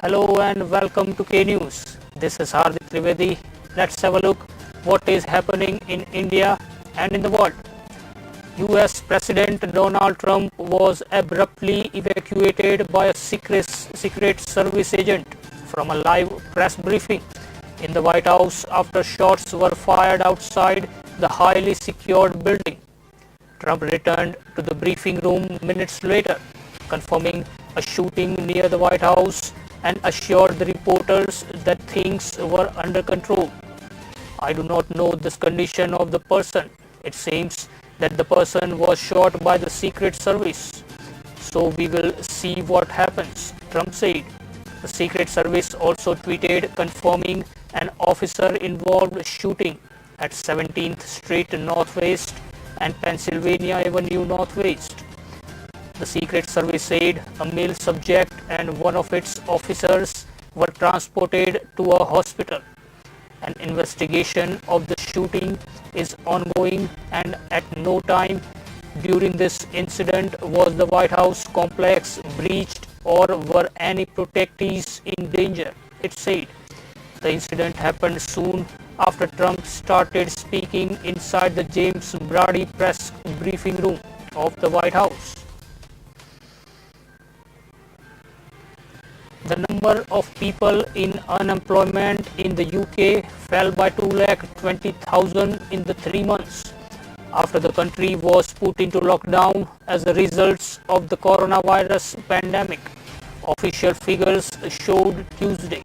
Hello and welcome to K News. This is Hardik Trivedi. Let's have a look what is happening in India and in the world. US President Donald Trump was abruptly evacuated by a secret service agent from a live press briefing in the White House after shots were fired outside the highly secured building. Trump returned to the briefing room minutes later, confirming a shooting near the White House and assured the reporters that things were under control. I do not know the condition of the person. It seems that the person was shot by the Secret Service. So we will see what happens, Trump said. The Secret Service also tweeted confirming an officer-involved shooting at 17th Street Northwest and Pennsylvania Avenue Northwest. The Secret Service said a male subject and one of its officers were transported to a hospital. An investigation of the shooting is ongoing, and at no time during this incident was the White House complex breached or were any protectees in danger, it said. The incident happened soon after Trump started speaking inside the James Brady press briefing room of the White House. The number of people in unemployment in the UK fell by 220,000 in the 3 months after the country was put into lockdown as a result of the coronavirus pandemic, official figures showed Tuesday.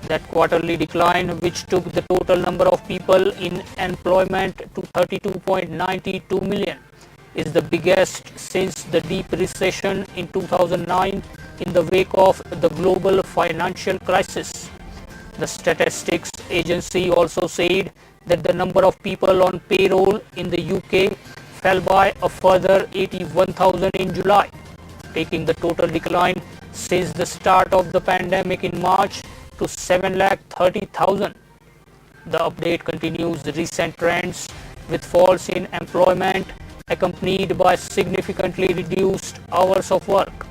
That quarterly decline, which took the total number of people in employment to 32.92 million, is the biggest since the deep recession in 2009 in the wake of the global financial crisis. The statistics agency also said that the number of people on payroll in the UK fell by a further 81,000 in July, taking the total decline since the start of the pandemic in March to 730,000. The update continues recent trends with falls in employment accompanied by significantly reduced hours of work.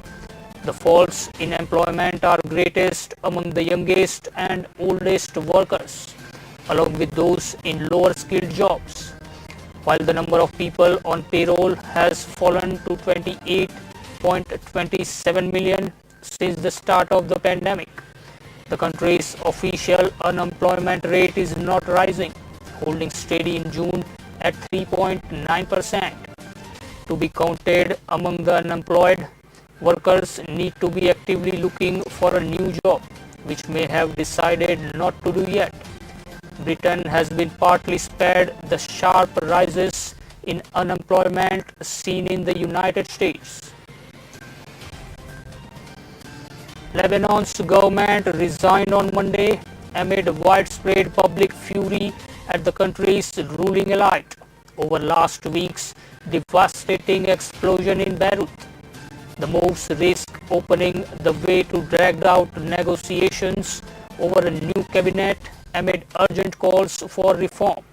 The falls in employment are greatest among the youngest and oldest workers, along with those in lower skilled jobs. While the number of people on payroll has fallen to 28.27 million since the start of the pandemic, the country's official unemployment rate is not rising, holding steady in June at 3.9%. To be counted among the unemployed, workers need to be actively looking for a new job, which may have decided not to do yet. Britain has been partly spared the sharp rises in unemployment seen in the United States. Lebanon's government resigned on Monday amid widespread public fury at the country's ruling elite over last week's devastating explosion in Beirut. The moves risk opening the way to dragged out negotiations over a new cabinet amid urgent calls for reform.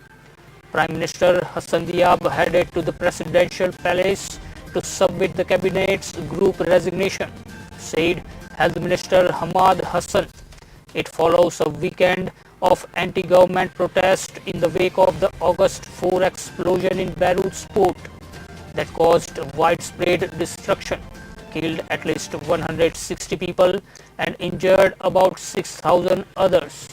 Prime Minister Hassan Diab headed to the presidential palace to submit the cabinet's group resignation, said Health Minister Hamad Hassan. It follows a weekend of anti-government protest in the wake of the August 4 explosion in Beirut's port that caused widespread destruction, killed at least 160 people and injured about 6,000 others.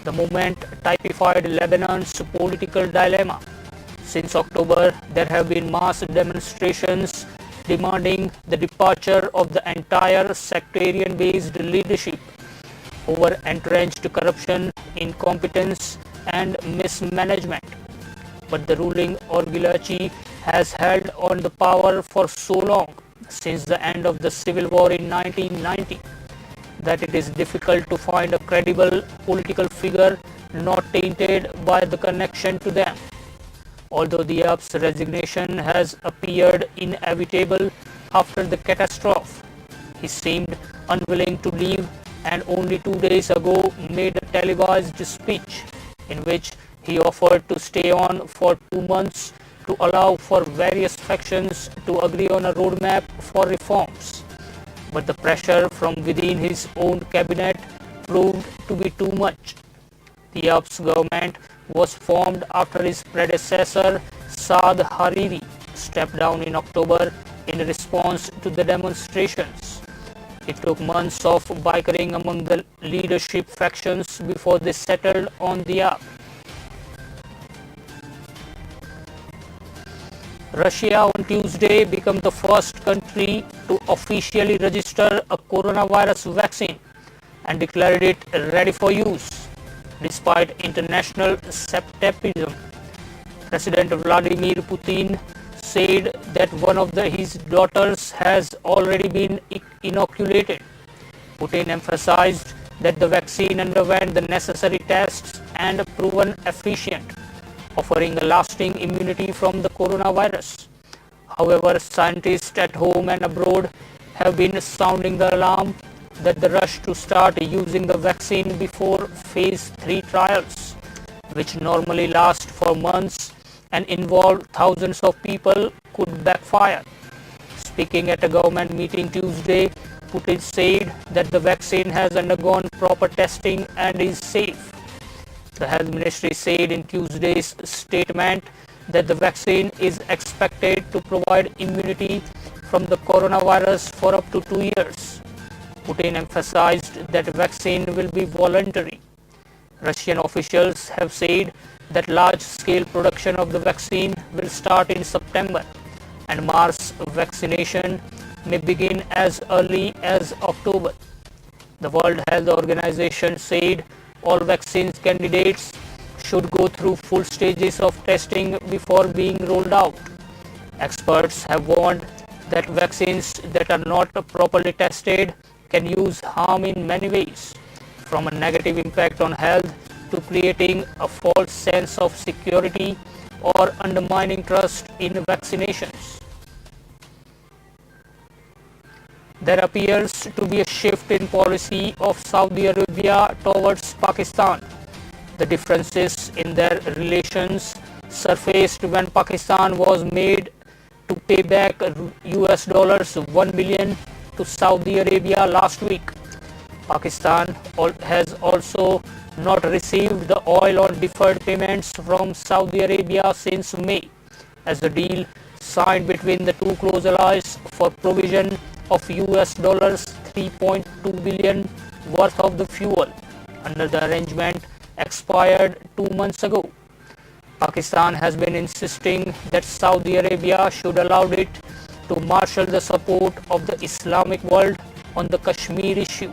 The movement typified Lebanon's political dilemma. Since October, there have been mass demonstrations demanding the departure of the entire sectarian-based leadership over entrenched corruption, incompetence, and mismanagement. But the ruling oligarchy has held on the power for so long, since the end of the civil war in 1990, that it is difficult to find a credible political figure not tainted by the connection to them. Although Diab's resignation has appeared inevitable after the catastrophe, he seemed unwilling to leave and only 2 days ago made a televised speech in which he offered to stay on for 2 months to allow for various factions to agree on a roadmap for reforms. but the pressure from within his own cabinet proved to be too much. The Abb's government was formed after his predecessor Saad Hariri stepped down in October in response to the demonstrations. It took months of bickering among the leadership factions before they settled on the Abb. Russia on Tuesday became the first country to officially register a coronavirus vaccine and declared it ready for use, despite international skepticism. President Vladimir Putin said that one of his daughters has already been inoculated. Putin emphasized that the vaccine underwent the necessary tests and proven efficient, offering a lasting immunity from the coronavirus. However, scientists at home and abroad have been sounding the alarm that the rush to start using the vaccine before phase 3 trials, which normally last for months and involve thousands of people, could backfire. Speaking at a government meeting Tuesday, Putin said that the vaccine has undergone proper testing and is safe. The health ministry said in Tuesday's statement that the vaccine is expected to provide immunity from the coronavirus for up to 2 years. Putin emphasized that vaccine will be voluntary. Russian officials have said that large-scale production of the vaccine will start in September, and mass vaccination may begin as early as October. The World Health Organization said all vaccine candidates should go through full stages of testing before being rolled out. Experts have warned that vaccines that are not properly tested can use harm in many ways, from a negative impact on health to creating a false sense of security or undermining trust in vaccinations. There appears to be a shift in policy of Saudi Arabia towards Pakistan. The differences in their relations surfaced when Pakistan was made to pay back US dollars 1 billion to Saudi Arabia last week. Pakistan has also not received the oil on deferred payments from Saudi Arabia since May, as the deal signed between the two close allies for provision of US dollars 3.2 billion worth of the fuel under the arrangement expired 2 months ago. Pakistan has been insisting that Saudi Arabia should allow it to marshal the support of the Islamic world on the Kashmir issue.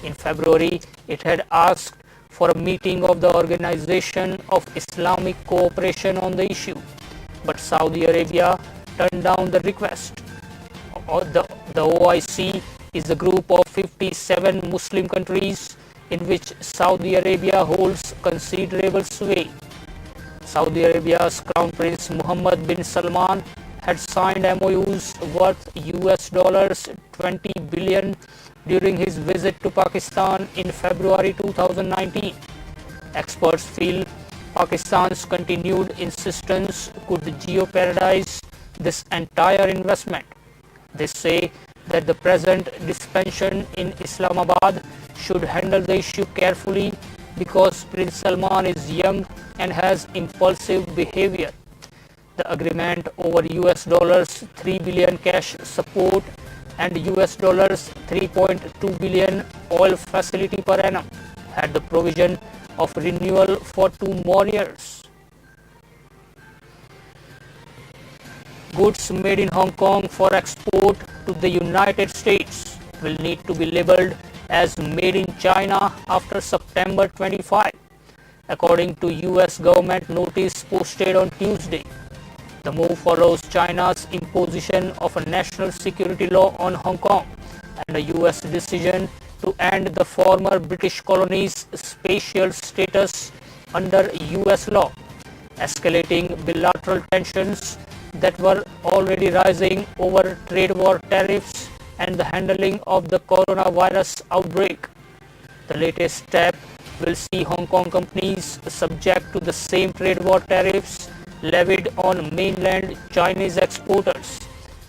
In February, it had asked for a meeting of the Organization of Islamic Cooperation on the issue, but Saudi Arabia turned down the request. The OIC is a group of 57 Muslim countries in which Saudi Arabia holds considerable sway. Saudi Arabia's Crown Prince Mohammed bin Salman had signed MOUs worth US dollars 20 billion during his visit to Pakistan in February 2019. Experts feel Pakistan's continued insistence could jeopardize this entire investment. They say that the present dispensation in Islamabad should handle the issue carefully because Prince Salman is young and has impulsive behavior. The agreement over US dollars 3 billion cash support and US dollars 3.2 billion oil facility per annum had the provision of renewal for 2 more years. Goods made in Hong Kong for export to the United States will need to be labeled as made in China after September 25, according to US government notice posted on Tuesday. The move follows China's imposition of a national security law on Hong Kong and a US decision to end the former British colony's special status under US law, escalating bilateral tensions that were already rising over trade war tariffs and the handling of the coronavirus outbreak. The latest step will see Hong Kong companies subject to the same trade war tariffs levied on mainland Chinese exporters,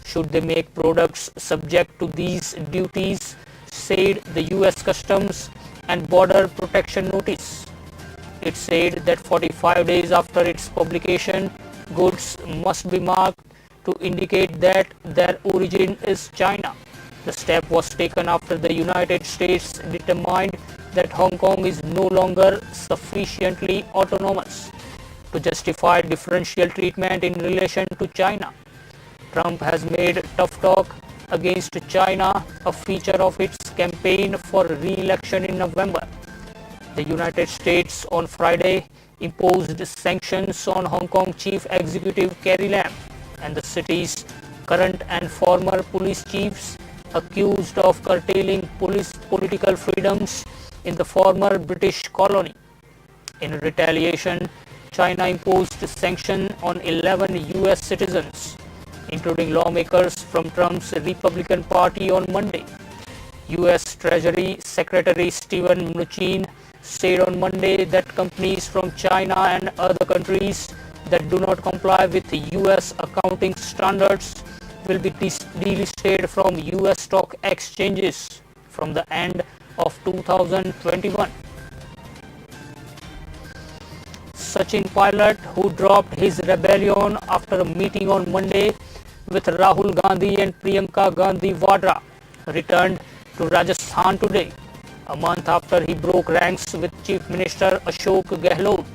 should they make products subject to these duties, said the US Customs and Border Protection Notice. It said that 45 days after its publication, goods must be marked to indicate that their origin is China. The step was taken after the United States determined that Hong Kong is no longer sufficiently autonomous to justify differential treatment in relation to China. Trump has made tough talk against China a feature of its campaign for re-election in November. The United States on Friday imposed sanctions on Hong Kong Chief Executive Carrie Lam and the city's current and former police chiefs accused of curtailing political freedoms in the former British colony. In retaliation, China imposed sanctions on 11 US citizens, including lawmakers from Trump's Republican Party on Monday. US Treasury Secretary Steven Mnuchin said on Monday that companies from China and other countries that do not comply with US accounting standards will be delisted from US stock exchanges from the end of 2021. Sachin Pilot, who dropped his rebellion after a meeting on Monday with Rahul Gandhi and Priyanka Gandhi Vadra, returned to Rajasthan today, a month after he broke ranks with Chief Minister Ashok Gehlot.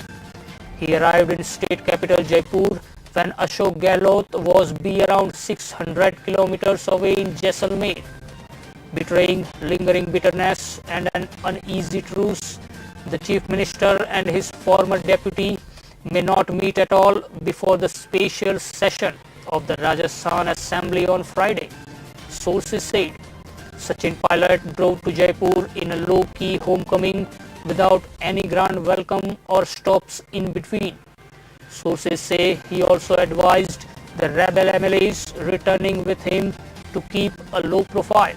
He arrived in state capital Jaipur when Ashok Gehlot was be around 600 kilometers away in Jaisalmer. Betraying lingering bitterness and an uneasy truce, the Chief Minister and his former deputy may not meet at all before the special session of the Rajasthan Assembly on Friday, sources said. Sachin Pilot drove to Jaipur in a low-key homecoming without any grand welcome or stops in between. Sources say he also advised the rebel MLAs returning with him to keep a low profile.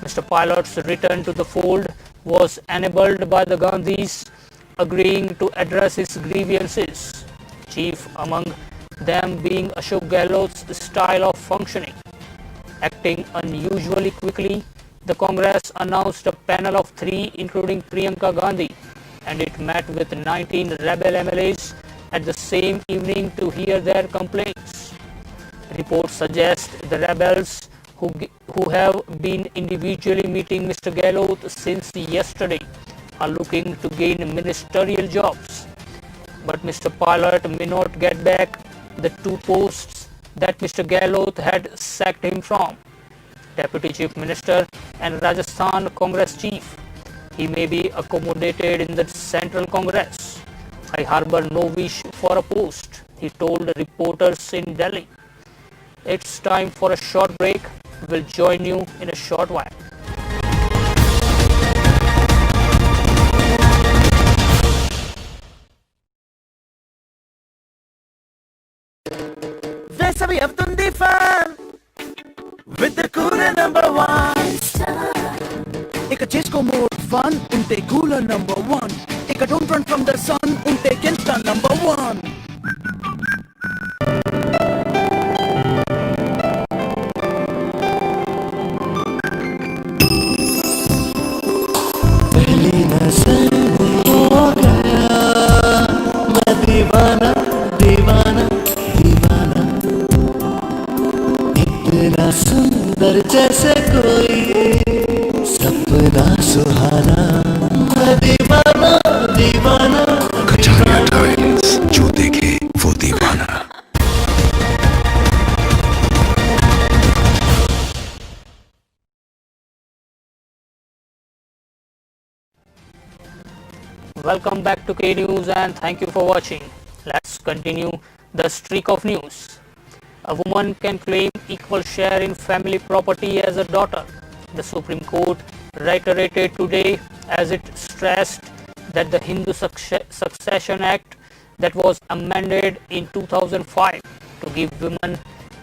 Mr. Pilot's return to the fold was enabled by the Gandhis agreeing to address his grievances, chief among them being Ashok Gehlot's style of functioning. Acting unusually quickly, the Congress announced a panel of 3 including Priyanka Gandhi, and it met with 19 rebel MLAs at the same evening to hear their complaints. Reports suggest the rebels who have been individually meeting Mr. Gehlot since yesterday are looking to gain ministerial jobs. But Mr. Pilot may not get back the 2 posts that Mr. Gehlot had sacked him from, Deputy Chief Minister and Rajasthan Congress Chief. He may be accommodated in the Central Congress. I harbor no wish for a post, he told reporters in Delhi. It's time for a short break. We'll join you in a short while. వేసవి అవుతుంది fun with cooler number 1 ఇక చేసుకో more fun ఉంటే cooler number 1 ఇక don't run from the sun ఉంటే Kent number 1 पहली नजर हो गया मैं दीवाना दीवाना दीवाना इतना सुंदर जैसे कोई सपना सुहाना मैं दीवाना दीवाना कचारिया टाइल्स, जो देखे वो दीवाना। Welcome back to K News and thank you for watching. Let's continue the streak of news. A woman can claim equal share in family property as a daughter. The Supreme Court reiterated today as it stressed that the Hindu Succession Act that was amended in 2005 to give women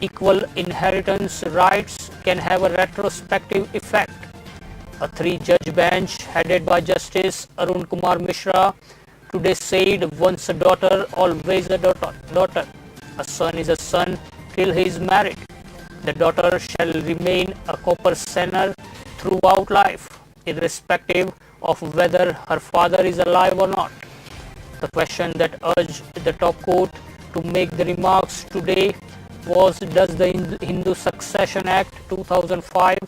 equal inheritance rights can have a retrospective effect. A 3-judge bench headed by Justice Arun Kumar Mishra today said once a daughter, always a daughter. A son is a son till he is married. The daughter shall remain a co-pensioner throughout life, irrespective of whether her father is alive or not. The question that urged the top court to make the remarks today was, does the Hindu Succession Act 2005,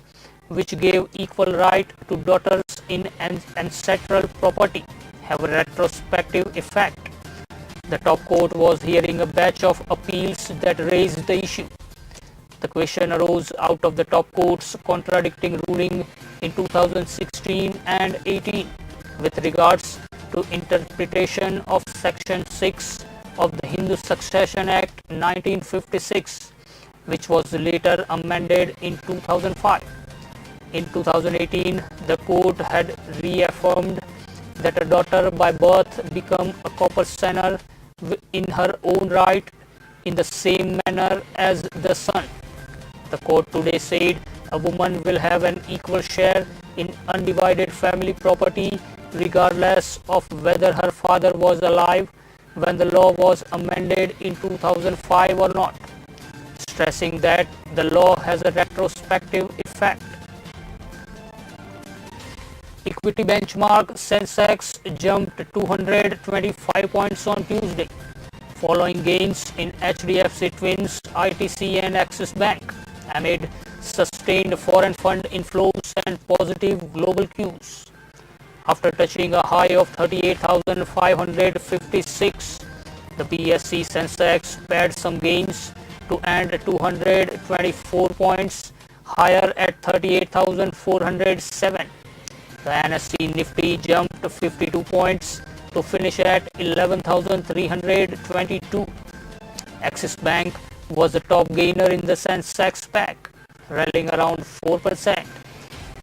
which gave equal right to daughters in ancestral property, have a retrospective effect? The top court was hearing a batch of appeals that raised the issue. The question arose out of the top court's contradicting ruling in 2016 and 18 with regards to interpretation of Section 6 of the Hindu Succession Act 1956, which was later amended in 2005. In 2018, the court had reaffirmed that a daughter by birth become a co-pensioner in her own right in the same manner as the son. The court today said a woman will have an equal share in undivided family property regardless of whether her father was alive when the law was amended in 2005 or not, stressing that the law has a retrospective effect. Equity benchmark Sensex jumped 225 points on Tuesday, following gains in HDFC Twins, ITC and Axis Bank, amid sustained foreign fund inflows and positive global cues. After touching a high of 38,556, the BSE Sensex pared some gains to end 224 points higher at 38,407. The NSE Nifty jumped 52 points to finish at 11,322. Axis Bank was the top gainer in the Sensex pack, rallying around 4%,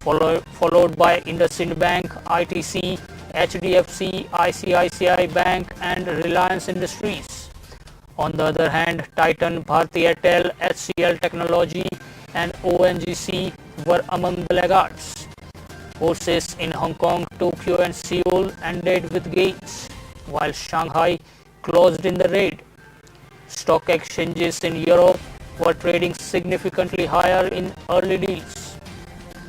followed by IndusInd Bank, ITC, HDFC, ICICI Bank and Reliance Industries. On the other hand, Titan, Bharti Airtel, HCL Technology and ONGC were among the laggards. Horses in Hong Kong, Tokyo and Seoul ended with gains, while Shanghai closed in the red. Stock exchanges in Europe were trading significantly higher in early deals.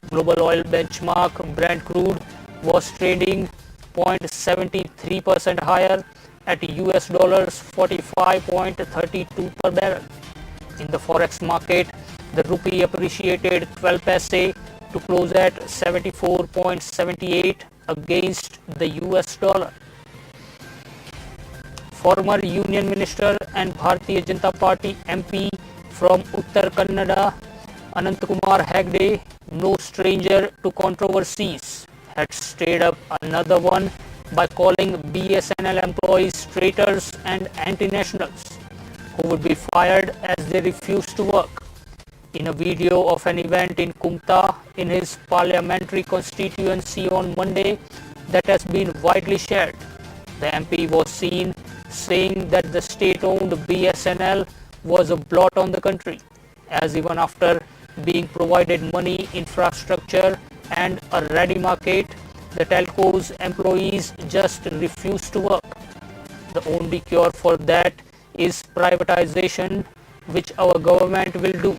Global oil benchmark Brent crude was trading 0.73% higher at US dollars 45.32 per barrel. In the forex market, the rupee appreciated 12 paise to close at 74.78 against the US dollar. Former Union Minister and Bharatiya Janata Party MP from Uttar Kannada, Anantkumar Hegde, no stranger to controversies, had stirred up another one by calling BSNL employees traitors and anti-nationals who would be fired as they refused to work. In a video of an event in Kumta in his parliamentary constituency on Monday that has been widely shared, the MP was seen saying that the state-owned BSNL was a blot on the country, as even after being provided money, infrastructure and a ready market, the telco's employees just refuse to work. The only cure for that is privatization, which our government will do.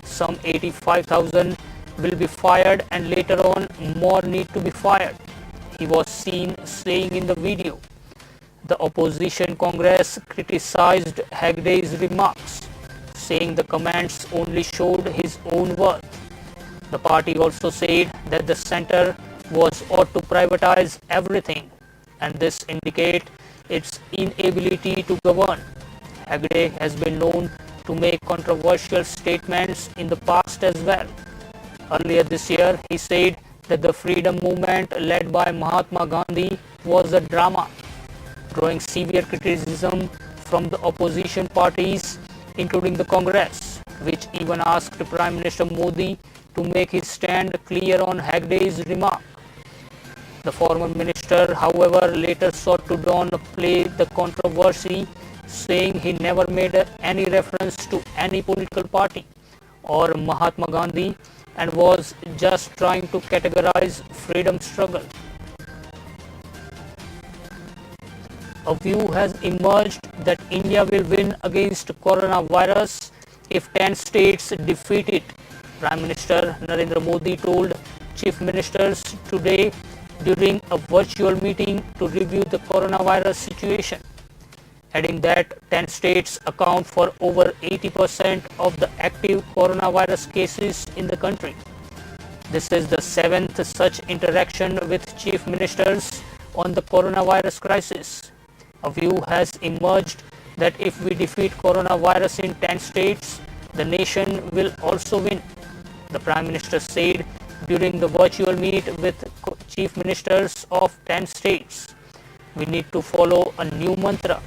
Some 85,000 will be fired and later on more need to be fired, he was seen saying in the video. The opposition Congress criticized Hegde's remarks, saying the comments only showed his own worth. The party also said that the centre was ought to privatize everything, and this indicates its inability to govern. Hegde has been known to make controversial statements in the past as well. Earlier this year, he said that the freedom movement led by Mahatma Gandhi was a drama, drawing severe criticism from the opposition parties, including the Congress, which even asked Prime Minister Modi to make his stand clear on Hegde's remark. The former minister, however, later sought to downplay the controversy, saying he never made any reference to any political party or Mahatma Gandhi and was just trying to categorize freedom struggle. A view has emerged that India will win against coronavirus if 10 states defeat it, Prime Minister Narendra Modi told chief ministers today during a virtual meeting to review the coronavirus situation, adding that 10 states account for over 80% of the active coronavirus cases in the country. This is the seventh such interaction with chief ministers on the coronavirus crisis. A view has emerged that if we defeat coronavirus in 10 states, the nation will also win, the Prime Minister said during the virtual meet with chief ministers of 10 states. We need to follow a new mantra.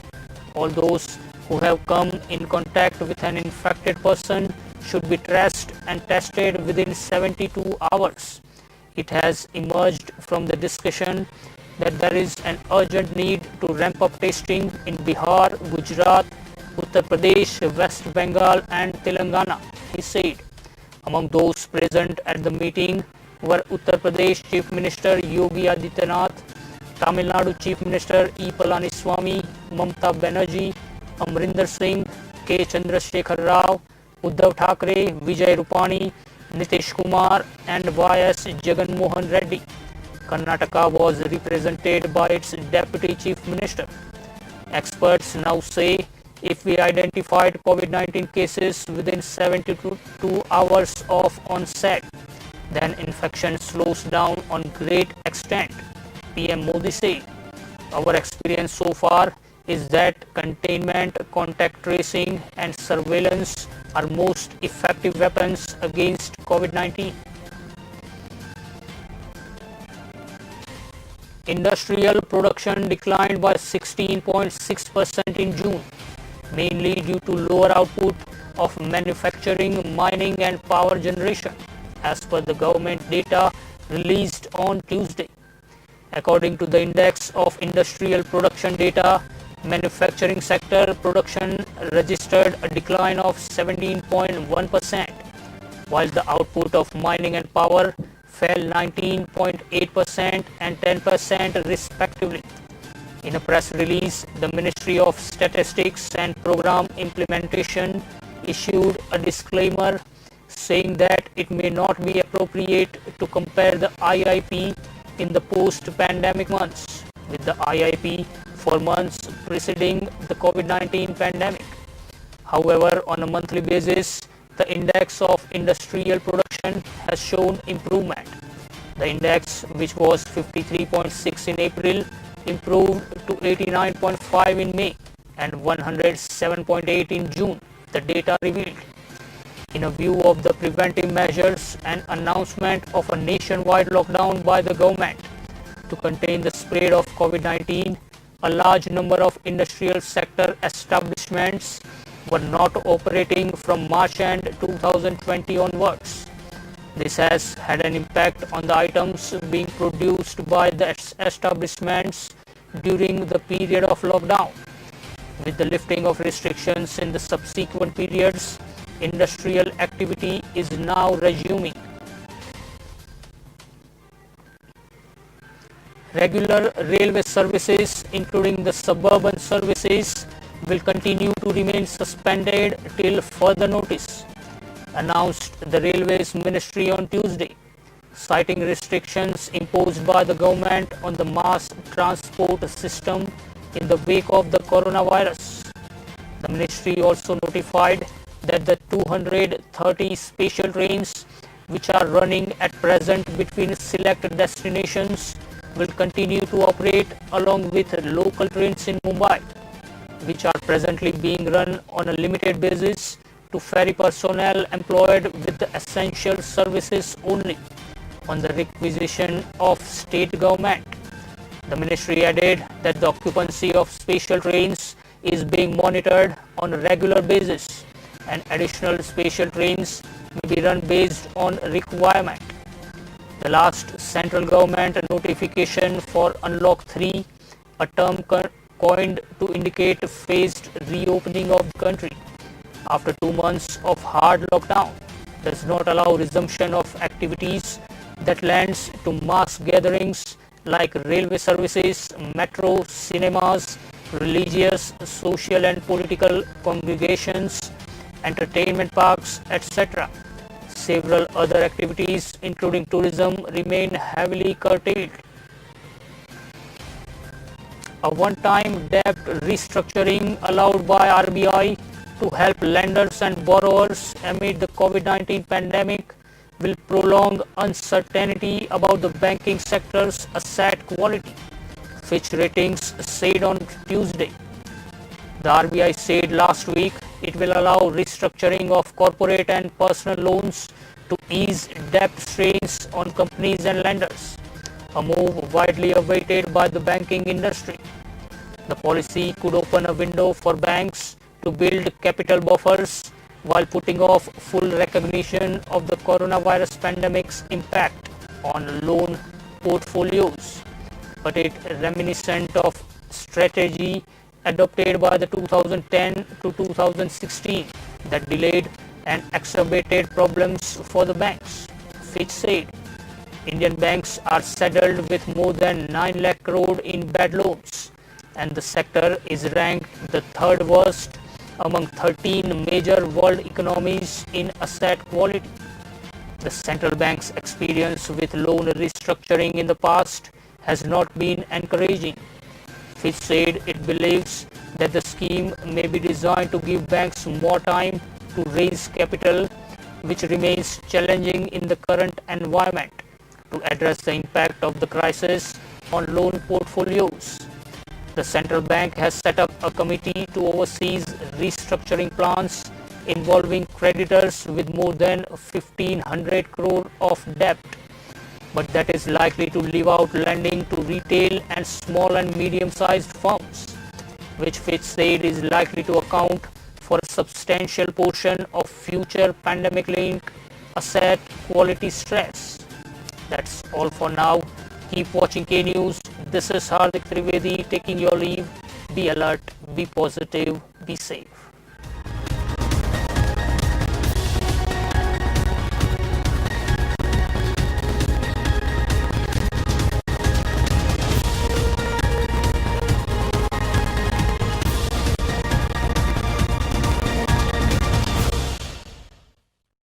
All those who have come in contact with an infected person should be traced and tested within 72 hours. It has emerged from the discussion that there is an urgent need to ramp up testing in Bihar, Gujarat, Uttar Pradesh, West Bengal and Telangana, he said. Among those present at the meeting were Uttar Pradesh Chief Minister Yogi Adityanath, Tamil Nadu Chief Minister E. Palaniswamy, Mamata Banerjee, Amrinder Singh, K. Chandrasekhar Rao, Uddhav Thackeray, Vijay Rupani, Nitish Kumar and Y.S. Jagan Mohan Reddy. Karnataka was represented by its Deputy Chief Minister. Experts now say if we identified COVID-19 cases within 72 hours of onset, then infection slows down on great extent, PM Modi said. Our experience so far is that containment, contact tracing and surveillance are most effective weapons against COVID-19. Industrial production declined by 16.6% in June, mainly due to lower output of manufacturing, mining and power generation, as per the government data released on Tuesday. According to the Index of Industrial Production Data, manufacturing sector production registered a decline of 17.1%, while the output of mining and power fell 19.8% and 10% respectively. In a press release, the Ministry of Statistics and Program Implementation issued a disclaimer saying that it may not be appropriate to compare the IIP in the post-pandemic months with the IIP for months preceding the COVID-19 pandemic. However, on a monthly basis, the index of industrial production has shown improvement. The index, which was 53.6 in April, improved to 89.5 in May and 107.8 in June, the data revealed. In a view of the preventive measures and announcement of a nationwide lockdown by the government to contain the spread of COVID-19, a large number of industrial sector establishments were not operating from March end 2020 onwards. This has had an impact on the items being produced by the establishments during the period of lockdown. With the lifting of restrictions in the subsequent periods, industrial activity is now resuming. Regular railway services, including the suburban services, will continue to remain suspended till further notice, announced the Railways Ministry on Tuesday, citing restrictions imposed by the government on the mass transport system in the wake of the coronavirus. The ministry also notified that the 230 special trains which are running at present between select destinations will continue to operate along with local trains in Mumbai, which are presently being run on a limited basis to ferry personnel employed with the essential services only on the requisition of state government. The ministry added that the occupancy of special trains is being monitored on a regular basis and additional special trains may be run based on requirement. The last central government notification for Unlock 3, a term coined to indicate phased reopening of the country after 2 months of hard lockdown, does not allow resumption of activities that lends to mass gatherings like railway services, metro, cinemas, religious, social and political congregations, entertainment parks, etc. Several other activities, including tourism, remain heavily curtailed. A one-time debt restructuring allowed by RBI to help lenders and borrowers amid the COVID-19 pandemic will prolong uncertainty about the banking sector's asset quality, Fitch Ratings said on Tuesday. The RBI said last week it will allow restructuring of corporate and personal loans to ease debt strains on companies and lenders, a move widely awaited by the banking industry. The policy could open a window for banks to build capital buffers while putting off full recognition of the coronavirus pandemic's impact on loan portfolios, but it reminiscent of strategy adopted by the 2010 to 2016 that delayed and exacerbated problems for the banks. Fitch said Indian banks are saddled with more than 9 lakh crore in bad loans, and the sector is ranked the third worst among 13 major world economies in asset quality. The central bank's experience with loan restructuring in the past has not been encouraging. Fitch said it believes that the scheme may be designed to give banks more time to raise capital, which remains challenging in the current environment, to address the impact of the crisis on loan portfolios. The central bank has set up a committee to oversee restructuring plans involving creditors with more than 1,500 crore of debt, but that is likely to leave out lending to retail and small and medium-sized firms, which Fitch said is likely to account for a substantial portion of future pandemic-linked asset quality stress. That's all for now. Keep watching K News. This is Hardik Trivedi taking your leave. Be alert, be positive, be safe.